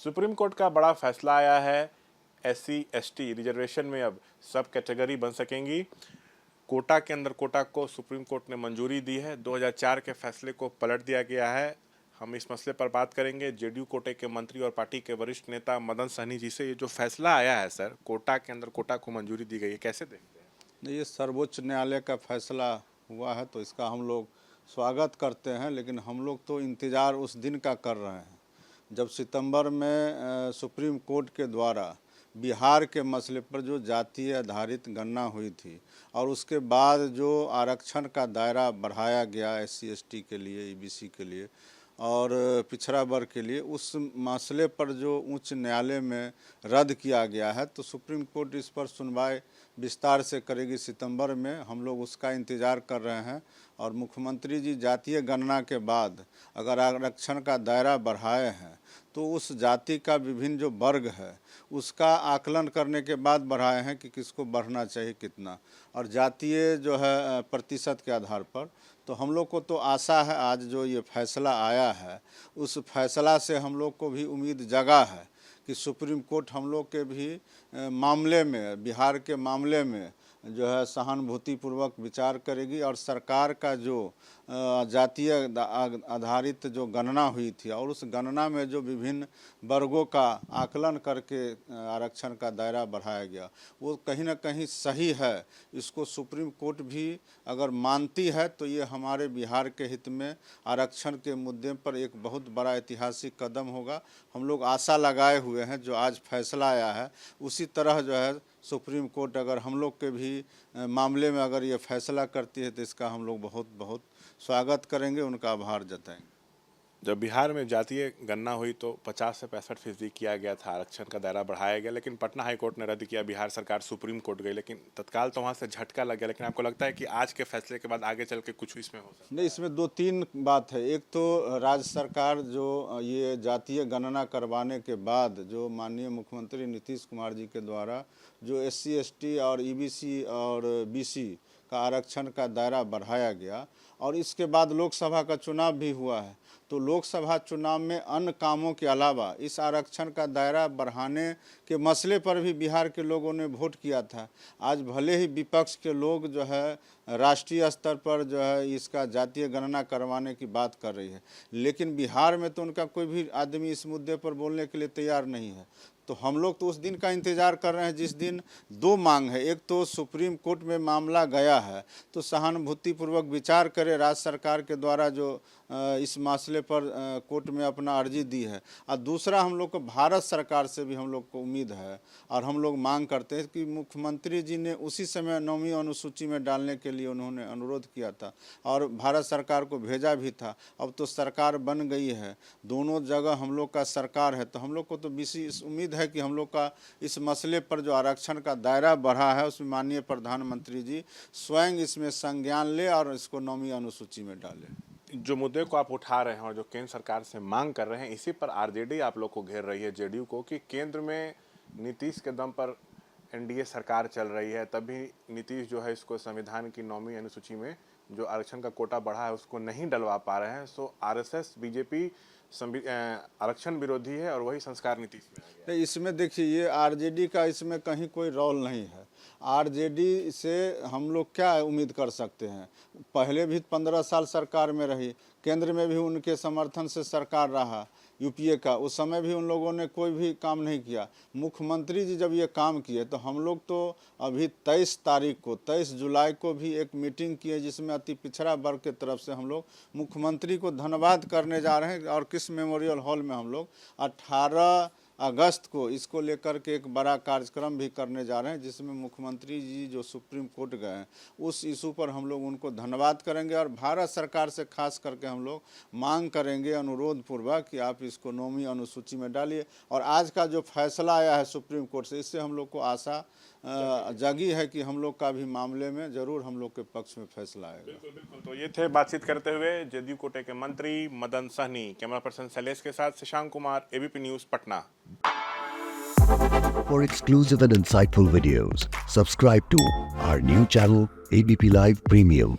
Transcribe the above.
Supreme court का बड़ा फैसला आया है। SC ST रिजर्वेशन में अब सब कैटेगरी बन सकेंगी। कोटा के अंदर कोटा को सुप्रीम कोर्ट ने मंजूरी दी है। 2004 के फैसले को पलट दिया गया है। हम इस मसले पर बात करेंगे JDU कोटे के मंत्री और पार्टी के वरिष्ठ नेता मदन सहनी जी से। ये जो फैसला आया है सर, कोटा के अंदर कोटा को मंजूरी दी गई है, कैसे देखते हैं? ये सर्वोच्च न्यायालय का फैसला हुआ है तो इसका हम लोग स्वागत करते हैं, लेकिन हम लोग तो इंतज़ार उस दिन का कर रहे हैं जब सितंबर में सुप्रीम कोर्ट के द्वारा बिहार के मसले पर जो जातीय आधारित गणना हुई थी और उसके बाद जो आरक्षण का दायरा बढ़ाया गया SC ST के लिए, EBC के लिए और पिछड़ा वर्ग के लिए, उस मसले पर जो उच्च न्यायालय में रद्द किया गया है तो सुप्रीम कोर्ट इस पर सुनवाई विस्तार से करेगी सितंबर में। हम लोग उसका इंतज़ार कर रहे हैं और मुख्यमंत्री जी जातीय गणना के बाद अगर आरक्षण का दायरा बढ़ाए हैं तो उस जाति का विभिन्न जो वर्ग है उसका आकलन करने के बाद बढ़ाए हैं कि किसको बढ़ना चाहिए कितना, और जातीय जो है प्रतिशत के आधार पर। तो हम लोग को तो आशा है आज जो ये फैसला आया है उस फैसला से हम लोग को भी उम्मीद जगा है कि सुप्रीम कोर्ट हम लोग के भी मामले में, बिहार के मामले में जो है सहानुभूतिपूर्वक विचार करेगी और सरकार का जो जातीय आधारित जो गणना हुई थी और उस गणना में जो विभिन्न वर्गों का आकलन करके आरक्षण का दायरा बढ़ाया गया वो कहीं ना कहीं सही है। इसको सुप्रीम कोर्ट भी अगर मानती है तो ये हमारे बिहार के हित में आरक्षण के मुद्दे पर एक बहुत बड़ा ऐतिहासिक कदम होगा। हम लोग आशा लगाए हुए हैं जो आज फैसला आया है उसी तरह जो है सुप्रीम कोर्ट अगर हम लोग के भी मामले में अगर ये फैसला करती है तो इसका हम लोग बहुत बहुत स्वागत करेंगे, उनका आभार जताएंगे। जब बिहार में जातीय गणना हुई तो 50 से 65% किया गया था, आरक्षण का दायरा बढ़ाया गया, लेकिन पटना हाई कोर्ट ने रद्द किया। बिहार सरकार सुप्रीम कोर्ट गई, लेकिन तत्काल तो वहाँ से झटका लग गया। लेकिन आपको लगता है कि आज के फैसले के बाद आगे चल के कुछ इसमें हो सकता है? नहीं, इसमें 2-3 बात है। एक तो राज्य सरकार जो ये जातीय गणना करवाने के बाद जो माननीय मुख्यमंत्री नीतीश कुमार जी के द्वारा जो SC ST और EBC और BC का आरक्षण का दायरा बढ़ाया गया और इसके बाद लोकसभा का चुनाव भी हुआ है, तो लोकसभा चुनाव में अन्य कामों के अलावा इस आरक्षण का दायरा बढ़ाने के मसले पर भी बिहार के लोगों ने वोट किया था। आज भले ही विपक्ष के लोग जो है राष्ट्रीय स्तर पर जो है इसका जातीय गणना करवाने की बात कर रही है, लेकिन बिहार में तो उनका कोई भी आदमी इस मुद्दे पर बोलने के लिए तैयार नहीं है। तो हम लोग तो उस दिन का इंतज़ार कर रहे हैं जिस दिन 2 मांग है। एक तो सुप्रीम कोर्ट में मामला गया है तो सहानुभूतिपूर्वक विचार करे राज्य सरकार के द्वारा जो इस मसले पर कोर्ट में अपना अर्जी दी है, और दूसरा हम लोग को भारत सरकार से भी हम लोग को उम्मीद है और हम लोग मांग करते हैं कि मुख्यमंत्री जी ने उसी समय 9वीं अनुसूची में डालने के लिए उन्होंने अनुरोध किया था और भारत सरकार को भेजा भी था। अब तो सरकार बन गई है, दोनों जगह हम लोग का सरकार है, तो हम लोग को तो विशेष उम्मीद है कि हम लोग का इस मसले पर जो आरक्षण का दायरा बढ़ा है उसमें माननीय प्रधानमंत्री जी स्वयं इसमें संज्ञान ले और इसको 9वीं अनुसूची में डाले। जो मुद्दे को आप उठा रहे हैं और जो केंद्र सरकार से मांग कर रहे हैं, इसी पर RJD आप लोग को घेर रही है, JDU को, कि केंद्र में नीतीश के दम पर NDA सरकार चल रही है, तभी नीतीश जो है इसको संविधान की 9वीं अनुसूची में जो आरक्षण का कोटा बढ़ा है उसको नहीं डलवा पा रहे हैं। सो RSS BJP आरक्षण विरोधी है और वही संस्कार नीतीश में आ गया। इसमें देखिए ये RJD का इसमें कहीं कोई रोल नहीं है। RJD से हम लोग क्या उम्मीद कर सकते हैं? पहले भी 15 साल सरकार में रही, केंद्र में भी उनके समर्थन से सरकार रहा UPA का, उस समय भी उन लोगों ने कोई भी काम नहीं किया। मुख्यमंत्री जी जब ये काम किए तो हम लोग तो अभी 23 जुलाई को भी एक मीटिंग किए जिसमें अति पिछड़ा वर्ग के तरफ से हम लोग मुख्यमंत्री को धन्यवाद करने जा रहे हैं और किस मेमोरियल हॉल में हम लोग 18 अगस्त को इसको लेकर के एक बड़ा कार्यक्रम भी करने जा रहे हैं जिसमें मुख्यमंत्री जी जो सुप्रीम कोर्ट गए हैं उस इशू पर हम लोग उनको धन्यवाद करेंगे और भारत सरकार से खास करके हम लोग मांग करेंगे अनुरोध पूर्वक कि आप इसको 9वीं अनुसूची में डालिए। और आज का जो फैसला आया है सुप्रीम कोर्ट से, इससे हम लोग को आशा जागी है कि हम लोग का भी मामले में जरूर हम लोग के पक्ष में फैसला आएगा। बिल्कुल बिल्कुल। तो ये थे बातचीत करते हुए JDU कोटे के मंत्री मदन सहनी। कैमरा पर्सन शैलेश के साथ Shashank Kumar, ABP news, Patna. For exclusive and insightful videos, subscribe to our new channel ABP Live Premium.